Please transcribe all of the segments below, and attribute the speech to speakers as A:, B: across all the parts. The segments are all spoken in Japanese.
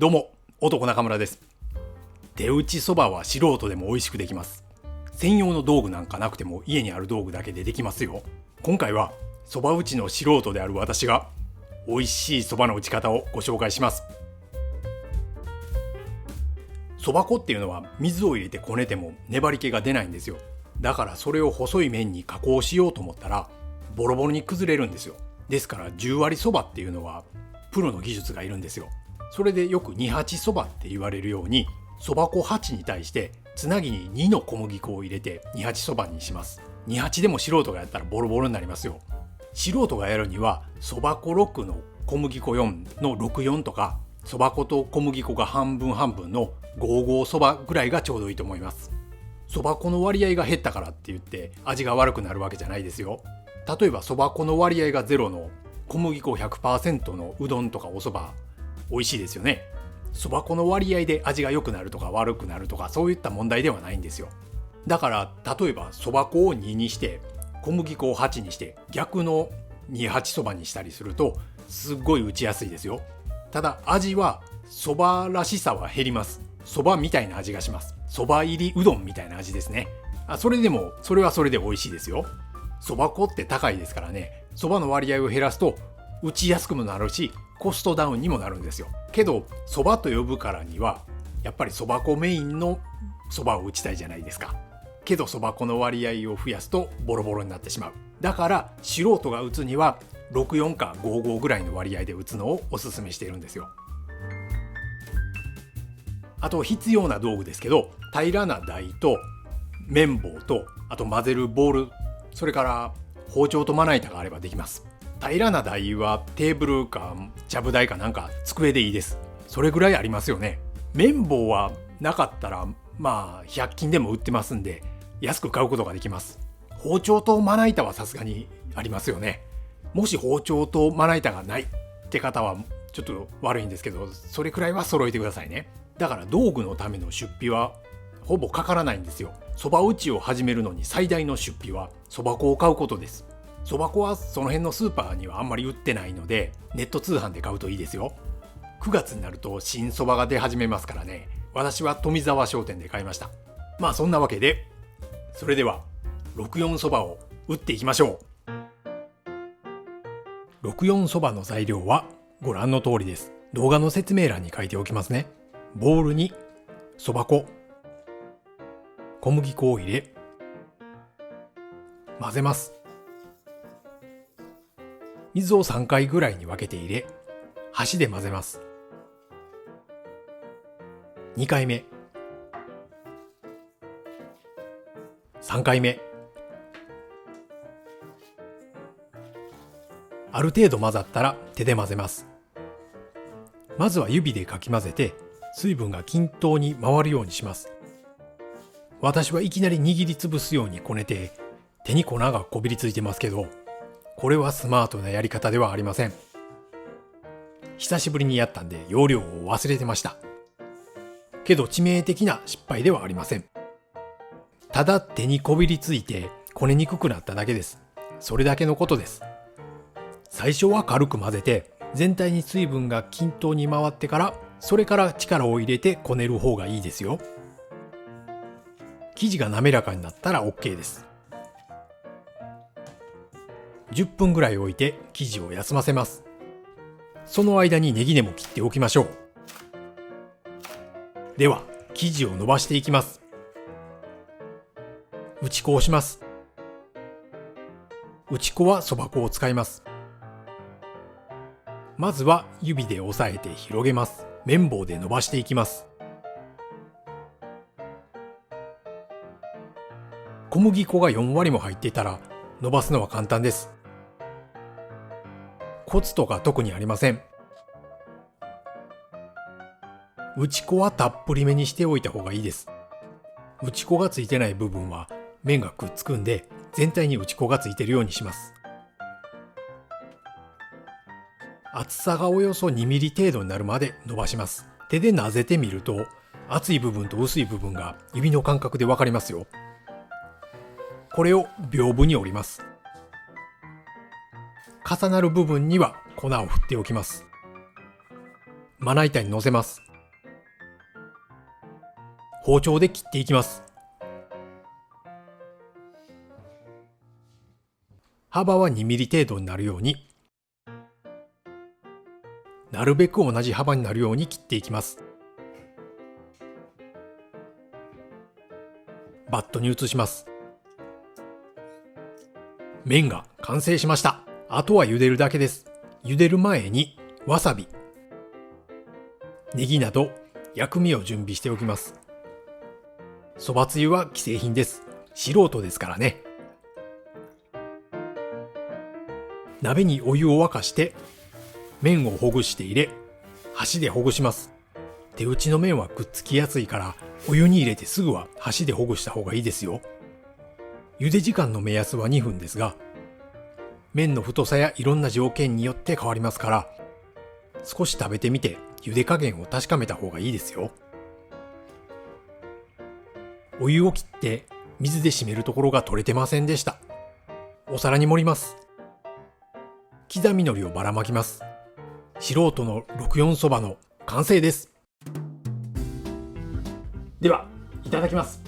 A: どうも、男中村です。手打ちそばは素人でも美味しくできます。専用の道具なんかなくても家にある道具だけでできますよ。今回はそば打ちの素人である私が美味しいそばの打ち方をご紹介します。そば粉っていうのは水を入れてこねても粘り気が出ないんですよ。だからそれを細い麺に加工しようと思ったらボロボロに崩れるんですよ。ですから10割そばっていうのはプロの技術がいるんですよ。それでよく2八そばって言われるように、そば粉8に対してつなぎに2の小麦粉を入れて2八そばにします。2八でも素人がやったらボロボロになりますよ。素人がやるにはそば粉6の小麦粉4の64とか、そば粉と小麦粉が半分半分の55そばぐらいがちょうどいいと思います。そば粉の割合が減ったからって言って味が悪くなるわけじゃないですよ。例えばそば粉の割合が0の小麦粉 100% のうどんとかおそば美味しいですよね。そば粉の割合で味が良くなるとか悪くなるとかそういった問題ではないんですよ。だから例えばそば粉を2にして小麦粉を8にして逆の28そばにしたりするとすっごい打ちやすいですよ。ただ味はそばらしさは減ります。そばみたいな味がします。そば入りうどんみたいな味ですね。それでもそれはそれで美味しいですよ。そば粉って高いですからね、そばの割合を減らすと打ちやすくもなるしコストダウンにもなるんですよ。けどそばと呼ぶからにはやっぱりそば粉メインのそばを打ちたいじゃないですか。けどそば粉の割合を増やすとボロボロになってしまう。だから素人が打つには64か55ぐらいの割合で打つのをおすすめしているんですよ。あと必要な道具ですけど、平らな台と綿棒と、あと混ぜるボウル、それから包丁とまな板があればできます。平らな台はテーブルかちゃぶ台かなんか机でいいです。それぐらいありますよね。綿棒はなかったら100均でも売ってますんで安く買うことができます。包丁とまな板はさすがにありますよね。もし包丁とまな板がないって方はちょっと悪いんですけど、それくらいは揃えてくださいね。だから道具のための出費はほぼかからないんですよ。そば打ちを始めるのに最大の出費はそば粉を買うことです。そば粉はその辺のスーパーにはあんまり売ってないのでネット通販で買うといいですよ。9月になると新そばが出始めますからね。私は富沢商店で買いました。そんなわけで、それでは64そばを打っていきましょう。64そばの材料はご覧の通りです。動画の説明欄に書いておきますね。ボウルにそば粉、小麦粉を入れ混ぜます。水を3回ぐらいに分けて入れ箸で混ぜます。2回目、3回目、ある程度混ざったら手で混ぜます。まずは指でかき混ぜて水分が均等に回るようにします。私はいきなり握りつぶすようにこねて手に粉がこびりついてますけど、これはスマートなやり方ではありません。久しぶりにやったんで要領を忘れてました。けど致命的な失敗ではありません。ただ手にこびりついてこねにくくなっただけです。それだけのことです。最初は軽く混ぜて全体に水分が均等に回ってから、それから力を入れてこねる方がいいですよ。生地が滑らかになったら OK です。10分ぐらい置いて生地を休ませます。その間にネギネも切っておきましょう。では生地を伸ばしていきます。打ち粉をします。打ち粉はそば粉を使います。まずは指で押さえて広げます。綿棒で伸ばしていきます。小麦粉が4割も入っていたら伸ばすのは簡単です。コツとか特にありません。打ち粉はたっぷりめにしておいた方がいいです。打ち粉がついてない部分は麺がくっつくんで全体に打ち粉がついているようにします。厚さがおよそ2ミリ程度になるまで伸ばします。手でなぜてみると厚い部分と薄い部分が指の感覚でわかりますよ。これを屏風に折ります。重なる部分には粉を振っておきます。まな板に乗せます。包丁で切っていきます。幅は2ミリ程度になるように、なるべく同じ幅になるように切っていきます。バットに移します。麺が完成しました。あとは茹でるだけです。茹でる前にわさび、ネギなど薬味を準備しておきます。そばつゆは既製品です。素人ですからね。鍋にお湯を沸かして麺をほぐして入れ、箸でほぐします。手打ちの麺はくっつきやすいからお湯に入れてすぐは箸でほぐした方がいいですよ。茹で時間の目安は2分ですが、麺の太さやいろんな条件によって変わりますから、少し食べてみて茹で加減を確かめた方がいいですよ。お湯を切って水で締めるところが取れてませんでした。お皿に盛ります。刻み海苔をばらまきます。素人の64そばの完成です。では、いただきます。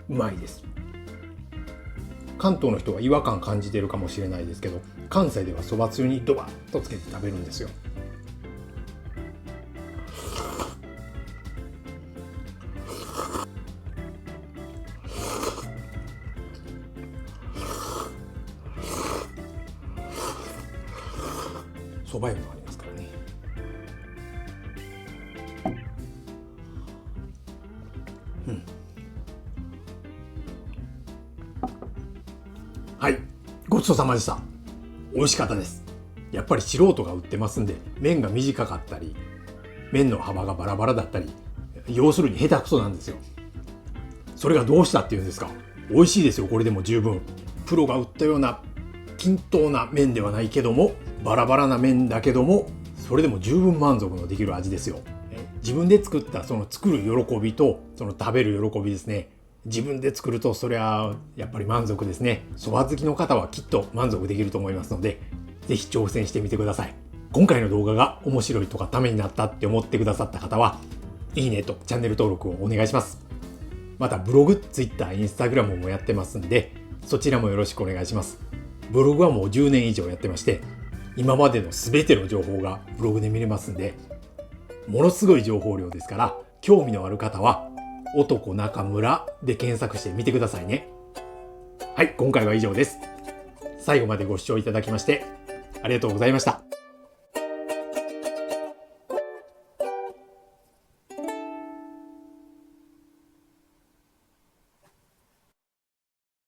A: うまいです。関東の人は違和感感じてるかもしれないですけど、関西ではそばつゆにドバッとつけて食べるんですよ。そば湯もありますからね。はい、ごちそうさまでした。美味しかったです。やっぱり素人が売ってますんで、麺が短かったり、麺の幅がバラバラだったり、要するに下手くそなんですよ。それがどうしたっていうんですか。美味しいですよ、これでも十分。プロが売ったような均等な麺ではないけども、バラバラな麺だけども、それでも十分満足のできる味ですよ。自分で作ったその作る喜びとその食べる喜びですね。自分で作るとそりゃやっぱり満足ですね。そば好きの方はきっと満足できると思いますので、ぜひ挑戦してみてください。今回の動画が面白いとかためになったって思ってくださった方は、いいねとチャンネル登録をお願いします。またブログ、Twitter、Instagram もやってますんで、そちらもよろしくお願いします。ブログはもう10年以上やってまして、今までの全ての情報がブログで見れますんで、ものすごい情報量ですから、興味のある方は男中村で検索してみてくださいね。はい、今回は以上です。最後までご視聴いただきましてありがとうございました。